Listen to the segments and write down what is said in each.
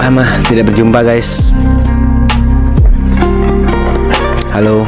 lama tidak berjumpa guys. Halo.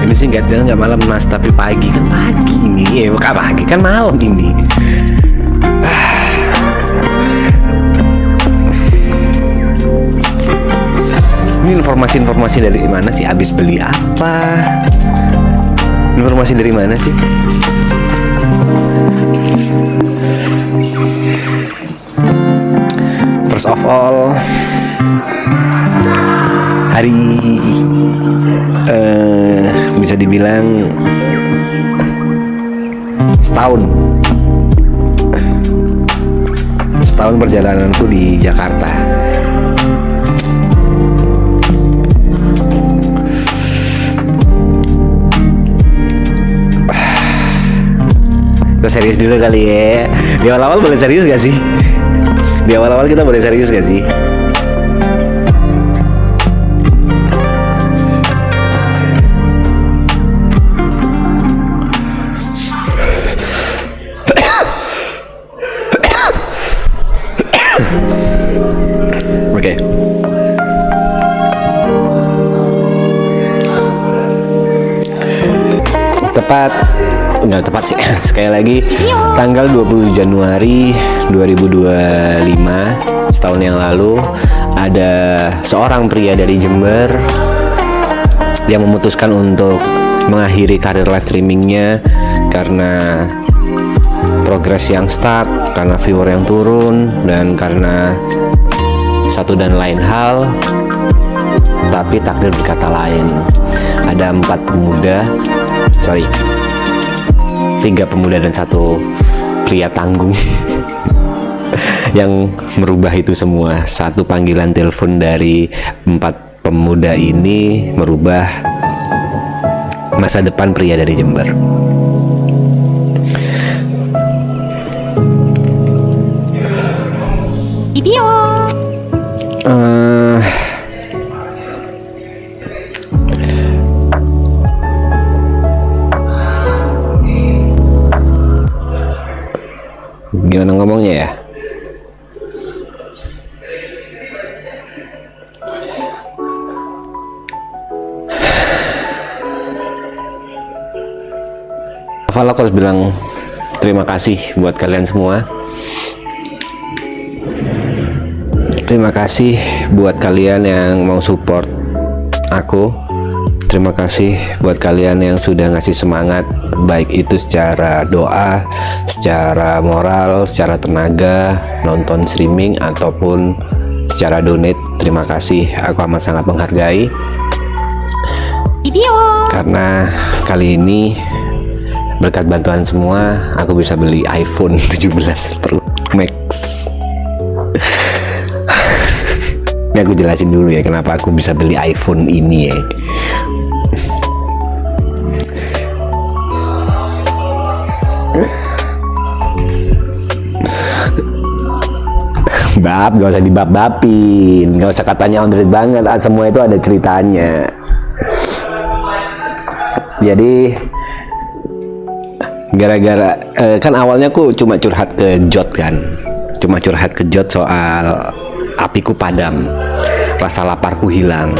Ini sih nggak malam mas, tapi pagi kan pagi ini, bukan pagi kan malam ini. Ini informasi dari mana sih? Abis beli apa? Informasi dari mana sih? First of all, hari bisa dibilang setahun perjalananku di Jakarta. Kita serius dulu kali ya. Di awal-awal boleh serius gak sih? Di awal-awal kita boleh serius gak sih? Oke. Nggak tepat sih. Sekali lagi, tanggal 20 Januari 2025, setahun yang lalu, ada seorang pria dari Jember yang memutuskan untuk mengakhiri karir live streamingnya karena progres yang stuck, karena viewer yang turun, dan karena satu dan lain hal. Tapi takdir berkata lain. Ada 3 pemuda dan 1 pria tanggung yang merubah itu semua. Satu panggilan telepon dari 4 pemuda ini merubah masa depan pria dari Jember. Gimana ngomongnya ya? Aku harus bilang terima kasih buat kalian semua. Terima kasih buat kalian yang mau support aku. Terima kasih buat kalian yang sudah ngasih semangat, baik itu secara doa, secara moral, secara tenaga, nonton streaming, ataupun secara donate. Terima kasih, aku amat sangat menghargai. Karena kali ini berkat bantuan semua, aku bisa beli iPhone 17 Pro Max. Ini aku jelasin dulu ya kenapa aku bisa beli iPhone ini ya. Bab, gak usah dibab-babin, gak usah katanya on banget, semua itu ada ceritanya. Jadi gara-gara kan awalnya aku cuma curhat ke Jot soal apiku padam, rasa laparku hilang,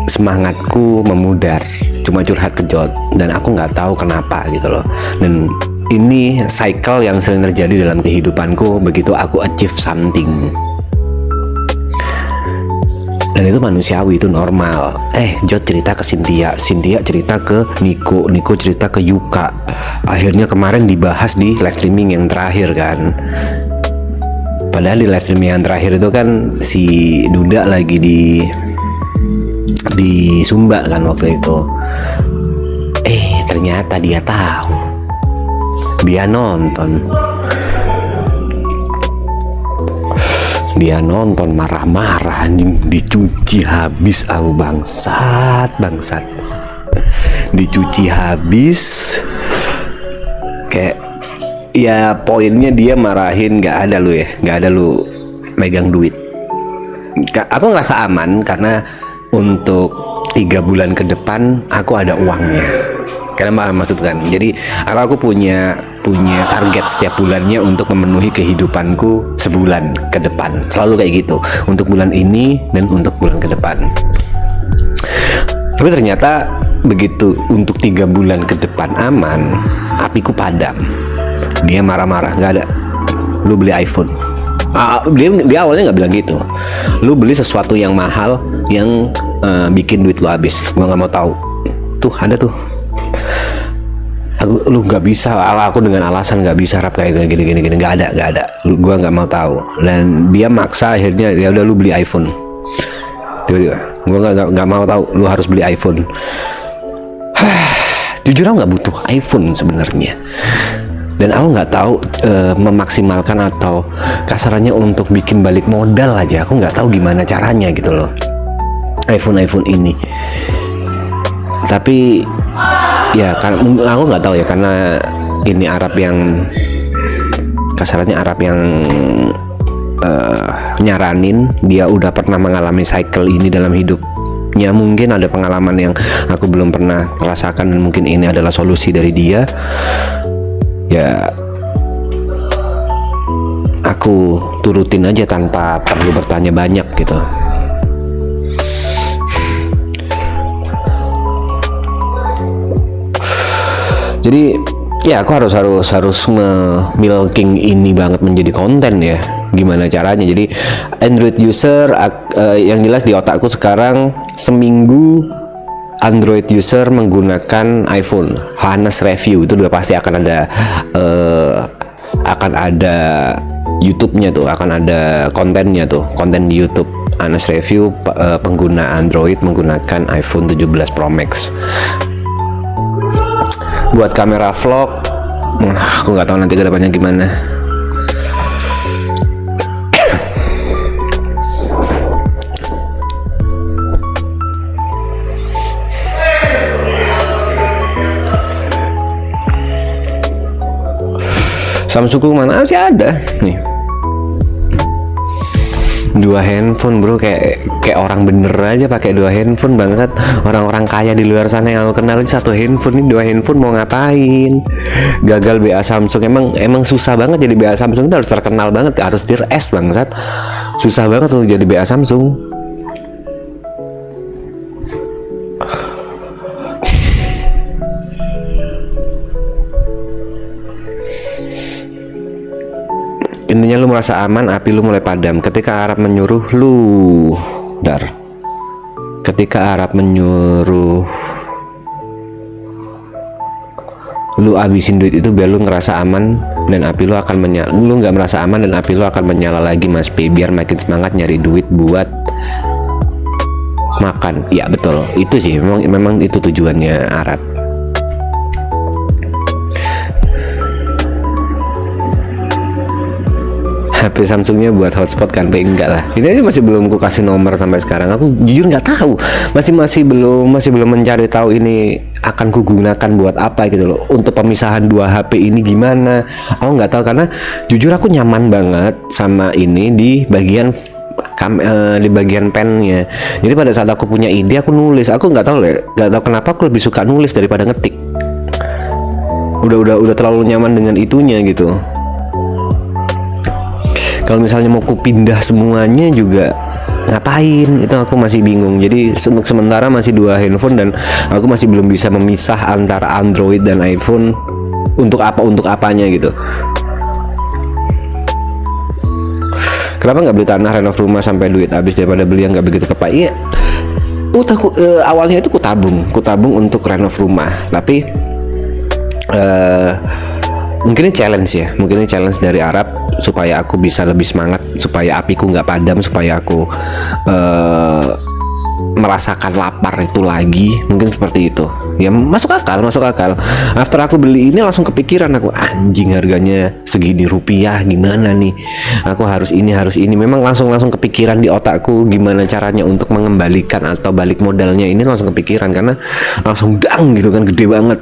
semangatku memudar, cuma curhat ke Jot, dan aku nggak tahu kenapa gitu loh. Dan ini cycle yang sering terjadi dalam kehidupanku begitu aku achieve something. Dan itu manusiawi, itu normal. Jot cerita ke Cynthia cerita ke Niko cerita ke Yuka. Akhirnya kemarin dibahas di live streaming yang terakhir kan. Padahal di live streaming yang terakhir itu kan si Duda lagi di Sumba kan waktu itu. Ternyata dia tahu. Dia nonton marah-marah anjing, dicuci habis aku, bangsat. dicuci habis. Kayak ya poinnya dia marahin nggak ada lu megang duit. Aku ngerasa aman karena untuk 3 bulan ke depan aku ada uangnya. Karena maksud kan, jadi aku punya target setiap bulannya untuk memenuhi kehidupanku sebulan ke depan. Selalu kayak gitu, untuk bulan ini dan untuk bulan ke depan. Tapi ternyata begitu untuk 3 bulan ke depan aman, apiku padam. Dia marah-marah, nggak ada. Lu beli iPhone. Dia awalnya nggak bilang gitu. Lu beli sesuatu yang mahal yang bikin duit lu habis. Gua nggak mau tahu. Tuh ada tuh. Lu nggak bisa. Aku dengan alasan nggak bisa rap kayak gini. Nggak ada. Gua nggak mau tahu. Dan dia maksa, akhirnya ya udah lu beli iPhone. Tiba-tiba. Gua nggak mau tahu. Lu harus beli iPhone. Jujur aku nggak butuh iPhone sebenarnya. Dan aku nggak tahu memaksimalkan atau kasarannya untuk bikin balik modal aja. Aku nggak tahu gimana caranya gitu loh. iPhone ini. Tapi ya kan aku nggak tahu ya, karena ini Arab yang kasarannya Arab yang nyaranin, dia udah pernah mengalami cycle ini dalam hidupnya. Mungkin ada pengalaman yang aku belum pernah rasakan dan mungkin ini adalah solusi dari dia. Ya aku turutin aja tanpa perlu bertanya banyak gitu. Jadi ya aku harus milking ini banget menjadi konten ya. Gimana caranya? Jadi Android user yang jelas di otakku sekarang, seminggu Android user menggunakan iPhone, Hanes review itu udah pasti akan ada YouTube-nya tuh, akan ada kontennya tuh, konten di YouTube Hanes review pengguna Android menggunakan iPhone 17 Pro Max. Buat kamera vlog, aku nggak tahu nanti ke depannya gimana. Samsungku mana sih ada nih, 2 handphone bro, kayak orang bener aja pakai 2 handphone bangsat. Orang-orang kaya di luar sana yang aku kenal 1 handphone, ini 2 handphone mau ngapain? Gagal BA Samsung. Emang susah banget jadi BA Samsung, itu harus terkenal banget, harus dir S bangsat. Susah banget tuh jadi BA Samsung. Intinya lu merasa aman, api lu mulai padam. Ketika Arab menyuruh lu, lu abisin duit itu biar lu ngerasa aman dan api lu akan menyala. Lu nggak merasa aman dan api lu akan menyala lagi, Mas P, biar makin semangat nyari duit buat makan. Ya betul, itu sih memang itu tujuannya Arab. HP Samsungnya buat hotspot kan? Enggak lah, ini aja masih belum ku kasih nomor sampai sekarang. Aku jujur nggak tahu, masih belum mencari tahu ini akan ku gunakan buat apa gitu loh. Untuk pemisahan 2 HP ini gimana, aku nggak tahu, karena jujur aku nyaman banget sama ini di bagian pennya. Jadi pada saat aku punya ide, aku nulis. Aku nggak tahu kenapa aku lebih suka nulis daripada ngetik. Udah terlalu nyaman dengan itunya gitu. Kalau misalnya mau ku pindah semuanya juga ngapain, itu aku masih bingung. Jadi untuk sementara masih 2 handphone dan aku masih belum bisa memisah antara Android dan iPhone untuk apanya gitu. Kenapa nggak beli tanah, renov rumah sampai duit habis daripada beli yang nggak begitu kepakai? Iya, awalnya itu ku tabung untuk renov rumah, tapi mungkin ini challenge dari Arab supaya aku bisa lebih semangat, supaya apiku nggak padam, supaya aku merasakan lapar itu lagi, mungkin seperti itu ya. Masuk akal. After aku beli ini langsung kepikiran aku, anjing harganya segini rupiah, gimana nih, aku harus ini. Memang langsung kepikiran di otakku gimana caranya untuk mengembalikan atau balik modalnya. Ini langsung kepikiran karena langsung dang gitu kan, gede banget.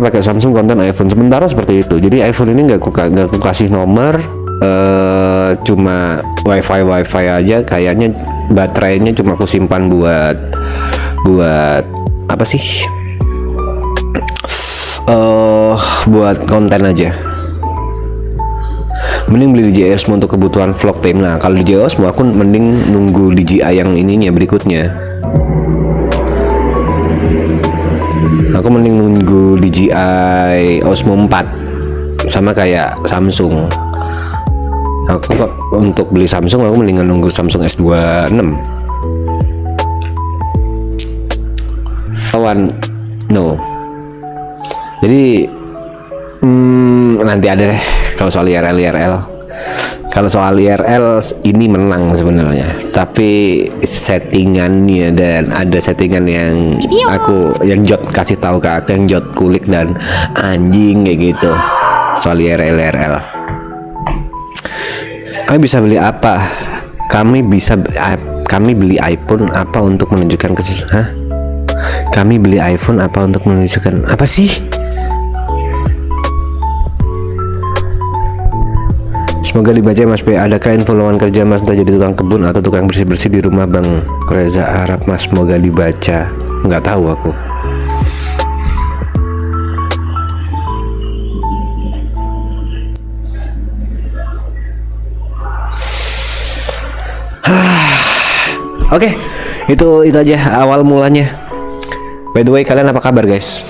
Pakai Samsung konten iPhone sementara seperti itu. Jadi iPhone ini nggak aku kasih nomor, cuma wifi aja. Kayaknya baterainya cuma aku simpan buat apa sih, buat konten aja. Mending beli DJI Osmo untuk kebutuhan vlog time. Nah kalau DJI Osmo aku mending nunggu DJI yang ininya berikutnya. Aku mending nunggu DJI Osmo 4 sama kayak Samsung. Aku untuk beli Samsung aku mendingan nunggu Samsung S26. No. Jadi nanti ada deh kalau soal IRL. Kalau soal IRL ini menang sebenarnya, tapi settingannya, dan ada settingan yang yang Jot kasih tahu ke aku, yang Jot kulik dan anjing kayak gitu soal IRL. Kami bisa beli apa? Kami beli iPhone apa untuk menunjukkan Kami beli iPhone apa untuk menunjukkan apa sih? Semoga dibaca Mas P. Adakah info lowongan kerja Mas entah jadi tukang kebun atau tukang bersih-bersih di rumah Bang Reza Arab Mas? Semoga dibaca. Nggak tahu aku. Oke, itu aja awal mulanya. By the way, kalian apa kabar guys?